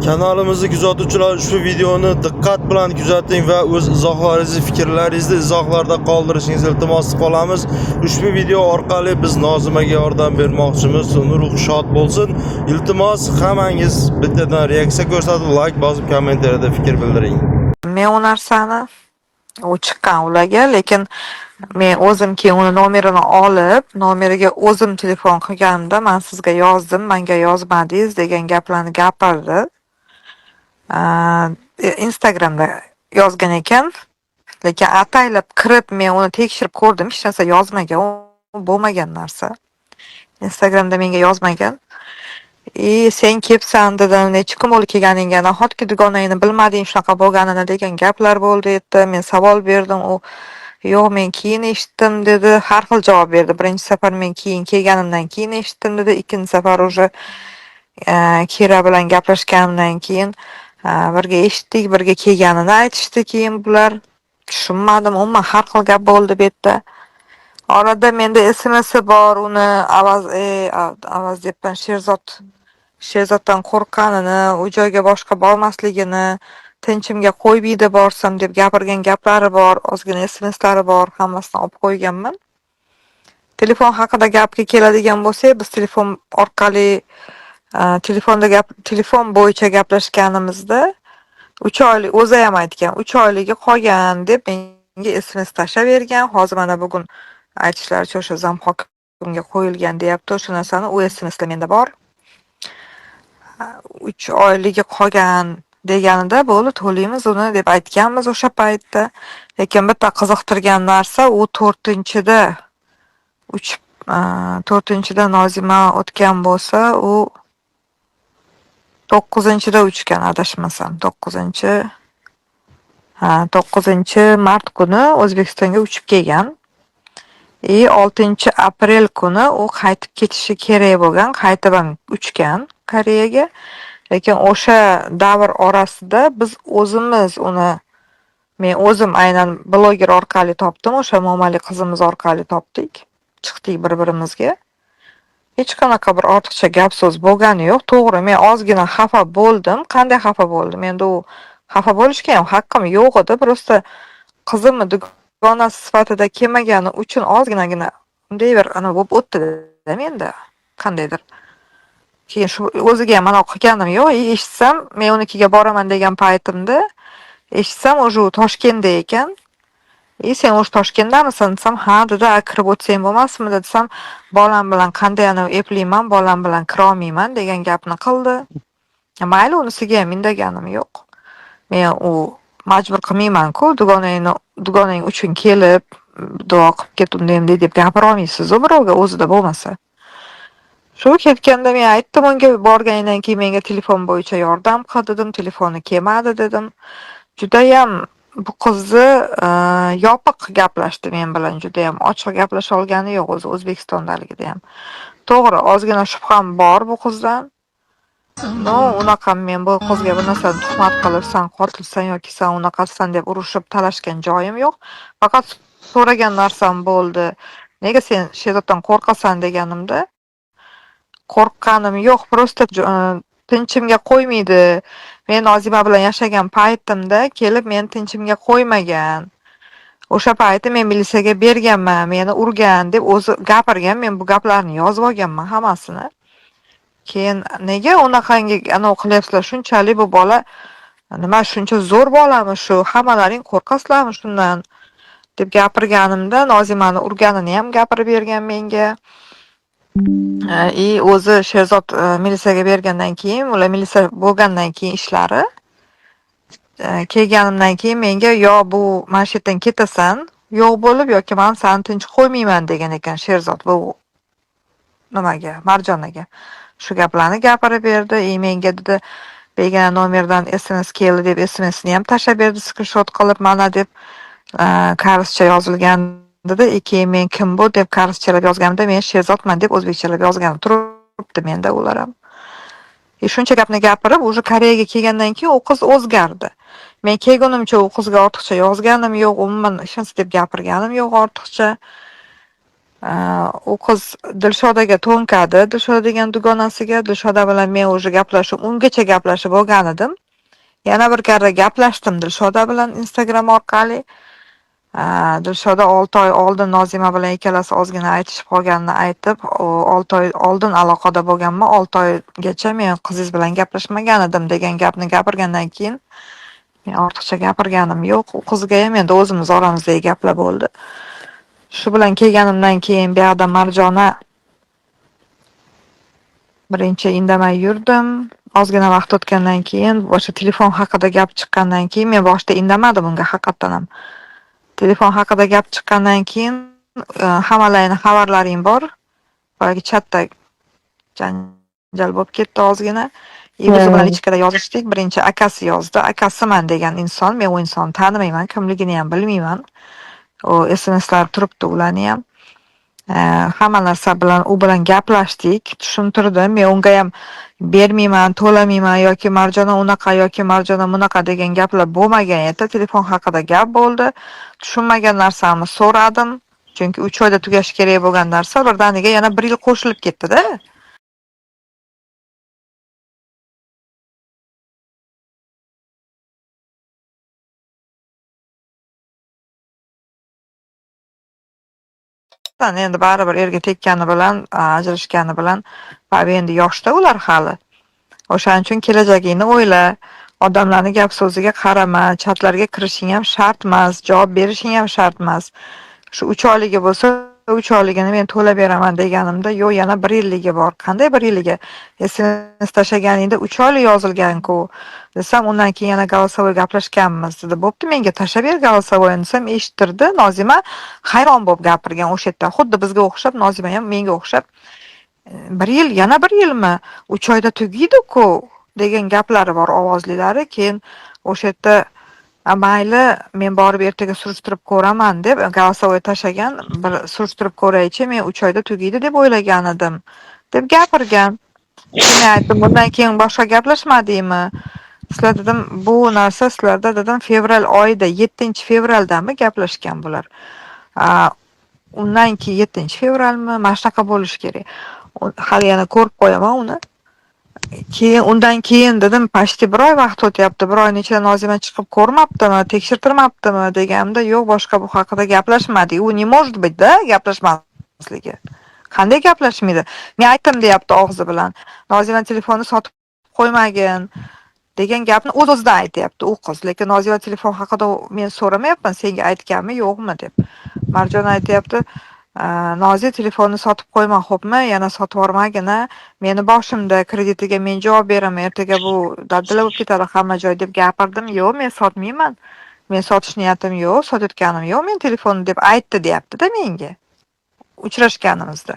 Kanalimizni kuzatuvchilar ushbu videoni diqqat bilan kuzating va o'z izohlaringizni, fikrlaringizni izohlarda qoldirishingizni iltimos qilamiz. Ushbu video orqali biz Nozimaga yordam bermoqchimiz. Uni ruhi shod bo'lsin. Iltimos hammangiz bittadan reaksiya ko'rsatib, like bosib, kommentariyada fikr bildiring. Men u narsani chiqqan ularga, lekin men o'zim keyin uni nomerini olib, nomeriga o'zim telefon qilganimda men sizga yozdim, menga yozmadingiz degan gaplarni gapirdi. Instagramda yozgan ekan, lekin ataylab kirib men uni tekshirib ko'rdim, hech narsa yozmagan, u bo'lmagan narsa. Instagramda menga yozmagan. Sen kelibsan dedim, necha kun bo'lib kelganingga, nahotki dugonangni bilmading shunaqa bo'lganini degan gaplar bo'ldi edi. Men savol berdim, u yo'q, men keyin eshitdim dedi. Har xil javob berdi. Birinchi safar men keyin kelganimdan keyin eshitdim dedi. Ikkinchi safar уже Kira bilan gaplashganimdan keyin birga eshitdik, birga kelganini aytishdi. Keyin bular tushunmadim, umuman har xil gap bo'ldi bu yerda. Orada menda SMS'i bor, uni avaz debman, Sherzoddan qo'rqqanini, u joyga boshqa bormasligini, tinchimga qo'ymaydi borsam deb gapirgan gaplari bor, ozgina SMS'lari bor, hammasini olib qo'yganman. Telefon haqida gapga keladigan bo'lsak, biz telefon orqali telefon bo'yicha gaplashganimizda 3 oylik, o'zi ham aytgan, 3 oyligi qolgan deb menga SMS tashlavergan. Hozir mana bugun aytishlaricha o'sha zamhokimga qo'yilgan deyapti. O'sha narsani u SMSlar menda bor. 3 oyligi qolgan deganida bo'ldi, to'laymiz uni deb aytganmiz o'sha paytda. Lekin bitta qiziqtirgan narsa, u 4-da Nozima o'tgan bo'lsa, u 9-da uchgan, adashmasam. 9-mart kuni O'zbekistonga uchib kelgan. 6-aprel kuni u qaytib ketishi kerak bo'lgan, qaytib ham uchgan Koreyaga. Lekin o'sha davr orasida biz o'zimiz men o'zim aynan bloger orqali topdim, o'sha Mo'mali qizimiz orqali topdik. Chiqdik bir-birimizga. Hech qanaqa bir ortiqcha gap so'z bo'lgani yo'q. To'g'ri, men ozgina xafa bo'ldim. Qanday xafa bo'ldim? Menda u xafa bo'lishga ham haqqim yo'q edi. Prosta qizimni dugonasi sifatida kelmagani uchun ozginagina bunday bir bo'lib o'tdi-da menda. Qandaydir. Keyin shu o'ziga ham mana qilganim yo'q. Eshitsam, men unikiga boraman degan paytimda eshitsam, o'sha Toshkentda ekan. Sen o'sha Toshkentdamisan desam, ha dedi, kirib o'tsang bo'lmasmi desam, bolam bilan qanday eplayman, bolam bilan kira olmayman degan gapni qildi. Mayli, unisiga ham indaganim yo'q. Men u majbur qilmayman-ku, dugonang uchun kelib duo qilib ketdim deb gapira olmaysiz-ku birovga, o'zida bo'lmasa. Shu ketganda men aytdim unga, borgandan keyin menga telefon bo'yicha yordam qil dedim, telefoni kelmadi dedim. Judayam bu qizni yopiq gaplashdi men bilan, judayam ochiq gaplasha olgani yo'q o'zi O'zbekistondaligida ham. To'g'ri, ozgina shubham bor bu qizdan. Unaqa men bu qizga bir narsani tuhmat qilib, sen qotilsan yoki sen unaqasan deb urushib talashgan joyim yo'q. Faqat so'ragan narsam bo'ldi. Nega sen Sherzoddan qo'rqasan deganimda, qo'rqqanim yo'q, prosta tinchimga qo'ymaydi. Men Nozima bilan yashagan paytimda kelib meni tinchimga qo'ymagan. O'sha payti men militsiyaga berganman, meni urgan deb o'zi gapirgan. Men bu gaplarni yozib olganman hammasini. Keyin nega unaqangi qilyapsizlar? Shunchalik bu bola nima, shuncha zo'r bolami shu? Hammalaring qo'rqasizlarmi shundan? deb gapirganimda Nozimani urganini ham gapirib bergan menga. O'zi Sherzod militsiyaga bergandan keyin, ular militsiya bo'lgandan keyin ishlari kelganimdan keyin menga yo bu mana shu yerdan ketasan, yo'q bo'lib yoki men seni tinch qo'ymayman degan ekan Sherzod bu nimaga, Marjonaga. Shu gaplarni gapirib berdi. Menga dedi, begona nomerdan SMS keldi deb SMSni ham tashlab berdi, screenshot qilib mana deb karscha yozilgan dedi. Keyin men kim bu deb karschalab yozganimda men Sherzodman deb o'zbekchalab yozganim turibdi menda ular ham. Shuncha gapni gapirib, o'sha Koreyaga kelgandan keyin u qiz o'zgardi. Men kelgunimcha u qizga ortiqcha yozganim yo'q, umuman hech narsa deb gapirganim yo'q ortiqcha. u qiz Dilshodaga to'nkadi. Dilshoda degan dugonasiga. Dilshoda bilan men o'sha gaplashib, ungacha gaplashib olgan edim. Yana bir karra gaplashdim Dilshoda bilan Instagram orqali. Dilshoda 6 oy oldin Nozima bilan ikkalasi ozgina aytishib qolganini aytib, 6 oy oldin aloqada bo'lganman, 6 oygacha men qizingiz bilan gaplashmagan edim degan gapni gapirgandan keyin men ortiqcha gapirganim yo'q. U qizga ham endi o'zimiz oramizdagi gaplar bo'ldi. Shu bilan kelganimdan keyin bu yoqda Marjona birinchi indamay yurdim. Ozgina vaqt o'tgandan keyin o'sha telefon haqida gap chiqqandan keyin men boshida indamadim unga haqiqatan ham. Telefon haqida gap chiqqandan keyin hammalarning xabarlaring bor. Boyagi chatda janjal bo'lib ketdi ozgina. Biz bilan ichkada yozishdik. Birinchi akasi yozdi. Akasiman degan inson, men u insonni tanimayman, kimligini ham bilmayman. O SMSlar turibdi ularni ham. Hamma narsa bilan u bilan gaplashdik, tushuntirdim. Men unga ham bermayman, to'lamayman yoki Marjona unaqa yoki Marjona bunaqa degan gaplar bo'lmagan edi. Telefon haqida gap bo'ldi. Tushunmagan narsamni so'radim. Chunki 3 oyda tugashi kerak bo'lgan narsa birdaniga yana 1 yil qo'shilib ketdi-da. Endi baribir erga tekkani bilan, ajrashgani bilan, endi yoshda ular hali. O'shaning uchun kelajagingni o'yla, odamlarning gap so'ziga qarama, chatlarga kirishing ham shart emas, javob berishing ham shart emas. Shu 3 oyligi bo'lsa, 3 oyligini men to'lab beraman deganimda, yo'q, yana 1 yilligi bor. Qanday 1 yilligi? SMS tashlaganingda 3 oylik yozilgan-ku. Desam, undan keyin yana голосовой gaplashganmiz dedi. Bo'pti, menga tashlab ber голосовойni desam, eshittirdi. Nozima hayron bo'lib gapirgan o'sha yerda. Xuddi bizga o'xshab, Nozima ham menga o'xshab 1 yil, yana 1 yilmi? 3 oyda tugaydi-ku degan gaplari bor ovozlilari. Keyin o'sha yerda mayli, men borib ertaga surishtirib ko'raman deb голосовой tashlagan, bir surishtirib ko'raychi, men 3 oyda tugaydi deb o'ylagan edim, deb gapirgan. Men aytdim, bundan keyin boshqa gaplashmadingmi? Sizlar dedim, bu narsa sizlarda dedim fevral oyida, 7-fevraldami gaplashgan bular. Undan keyin 7-fevralmi? Mana shunaqa bo'lishi kerak. Hali yana ko'rib qo'yaman uni. Undan keyin dedim, почти 1 oy vaqt o'tyapti. 1 oyning ichida Nozima chiqib ko'rmabdimi, tekshirtirmabdimi deganimda, yo'q, boshqa bu haqida gaplashmadik. U не может быть-da gaplashmasligi. Qanday gaplashmaydi? Men aytdim deyapti og'zi bilan. Nozima telefonni sotib qo'ymagin degan gapni o'z-o'zidan aytayapti u qiz. Lekin Nozima telefon haqida men so'ramayapman, senga aytganmi, yo'qmi deb. Marjona aytayapti, Nozi telefonni sotib qo'yma, xo'pmi? Yana sotib yormagina. Meni boshimda kreditiga men javob beraman. Ertaga bu dabdala bo'lib ketadi hamma joy deb gapirdim. Yo'q, men sotmayman. Men sotish niyatim yo'q, sotayotganim yo'q. Men telefonni deb aytdi deyapti-da menga. Uchrashganimizda.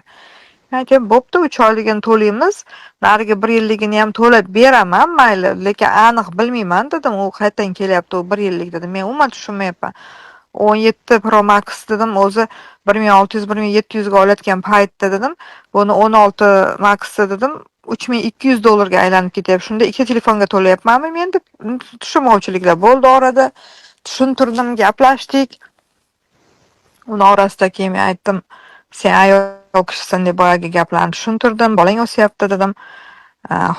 Aytdim, bo'pti, 3 oyligini to'laymiz. Nariga 1 yilligini ham to'lab beraman, mayli, lekin aniq bilmayman dedim. U qayerdan kelyapti u 1 yillik dedim. Men umuman tushunmayapman. 17 Pro Max dedim, o'zi 1600-1700 ga olayotgan paytda dedim. Buni 16 Max dedim, $3200 ga aylanib ketyapti. Shunda ikkita telefonga to'layapmanmi men deb tushunmovchiliklar bo'ldi orada. Tushuntirdim, gaplashdik. Uni orasida keyin men aytdim, sen ayol kishisan deb boyagi gaplarni tushuntirdim. Bolang o'syapti dedim.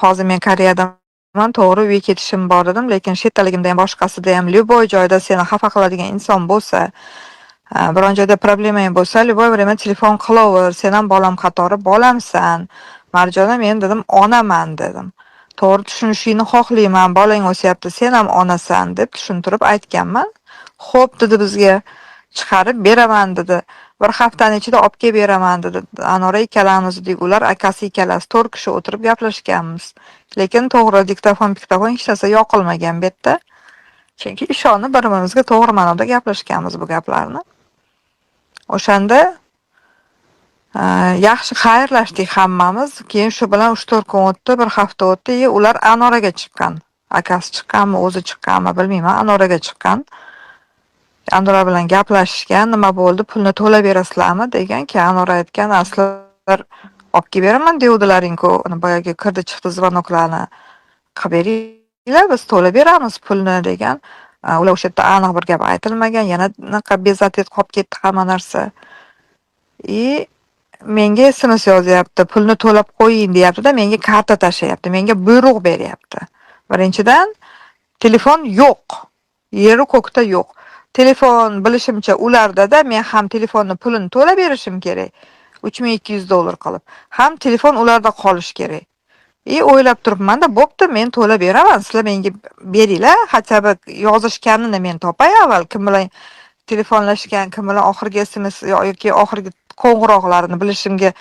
Hozir men Koreyadan to'g'ri uyga ketishim bor dedim, lekin chetdaligimda ham boshqasida ham любой joyda seni xafa qiladigan inson bo'lsa, biron joyda problemang bo'lsa, любой время telefon qilaver. Sen ham bolam qatori bolamsan. Marjona, men dedim, onaman dedim. To'g'ri tushunishingni xohlayman. Bolang o'syapti, sen ham onasan deb tushuntirib aytganman. Xo'p dedi, bizga chiqarib beraman dedi. 1 haftaning ichida olib kelib beraman dedi. Anora ikkalamiz edik, ular akasi ikkalasi 4 kishi o'tirib gaplashganmiz. Lekin to'g'ri diktafon hech narsa yoqilmagan bu yerda. Chunki ishonni bir-birimizga to'g'ri ma'noda gaplashganmiz bu gaplarni. O'shanda yaxshi xayrlashdik hammamiz. Keyin shu bilan 3-4 kun o'tdi, 1 hafta o'tdi. Ular Anoraga chiqqan. Akasi chiqqanmi, o'zi chiqqanmi bilmayman, Anoraga chiqqan. Anora bilan gaplashishgan, nima bo'ldi, pulni to'lab berasizlarmi degan-ki, Anora aytgan, aslar olib kelib beraman devdilaring-ku, boyagi kirdi chiqdi zvonoklarni qilib beringlar, biz to'lab beramiz pulni degan. Ular o'sha yerda aniq bir gap aytilmagan, yana naqa bezatib qolib ketdi hamma narsa. menga SMS yozyapti, pulni to'lab qo'ying deyapti-da, menga karta tashlayapti, menga buyruq beryapti. Birinchidan telefon yo'q. Yeri ko'kda yo'q. Telefon bilishimcha ularda-da men ham telefonni pulini to'lab berishim kerak. $3200 qilib. Ham telefon ularda qolish kerak. O'ylab turibman-da, bo'pti, men to'lab beraman. Sizlar menga beringlar, hatto yozishganini men topay avval, kim bilan telefonlashgan, kim bilan oxirgi SMS yoki oxirgi qo'ng'iroqlarini bilishimga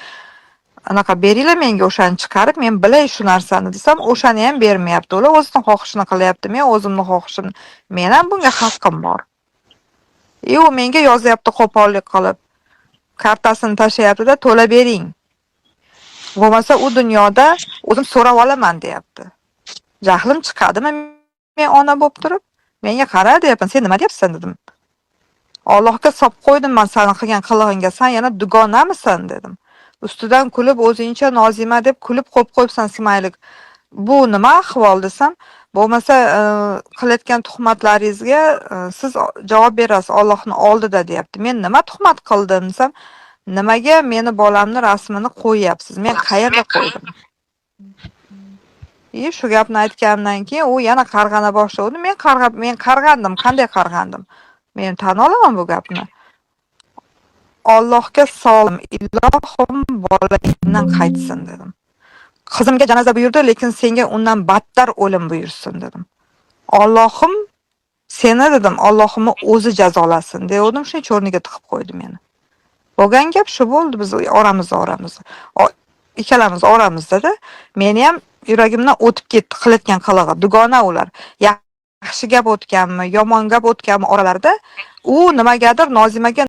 anaqa beringlar menga, o'shani chiqarib men bilay shu narsani desam, o'shani ham bermayapti. Ular o'zining xohishini qilyapti, men o'zimning xohishim. Men ham bunga haqqim bor. U menga yozyapti qo'pollik qilib. Kartasini tashlayapti-da, to'lab bering. Bo'lmasa u dunyoda o'zim so'rab olaman deyapti. Jahlim chiqadimi men ona bo'lib turib? Menga qara deyapman, sen nima deyapsan dedim. Allohga sop qo'ydim men seni qilgan qilig'ingga, sen yana dugonamisan dedim. Ustidan kulib o'zingcha Nozima deb kulib qo'yibsan smaylik. Bu nima ahvol desam, bo'lmasa qilayotgan tuhmatlaringizga siz javob berasiz Allohning oldida deyapti. Men nima tuhmat qildim desam, nimaga meni bolamni rasmini qo'yapsiz? Men qayerga qo'ydim? Shu gapni aytganimdan keyin u yana qarg'ana boshladi. Men qarg'andim, qanday qarg'andim? Men tan olaman bu gapni. Allohga solim, ilohim bolangdan qaytsin dedim. Qizimga janoza buyurdi, lekin senga undan battar o'lim buyursin dedim. Allohim seni dedim, Allohimni o'zi jazolasin dedim, shu cho'rniga tiqib qo'ydi meni. Bo'lgan gap shu bo'ldi biz oramizda. Ikkalamiz oramizda-da, meni ham yuragimdan o'tib ketdi qilayotgan qilig'i. Dugona ular. Yaxshi gap o'tganmi, yomon gap o'tganmi oralarida u nimagadir Nozimaga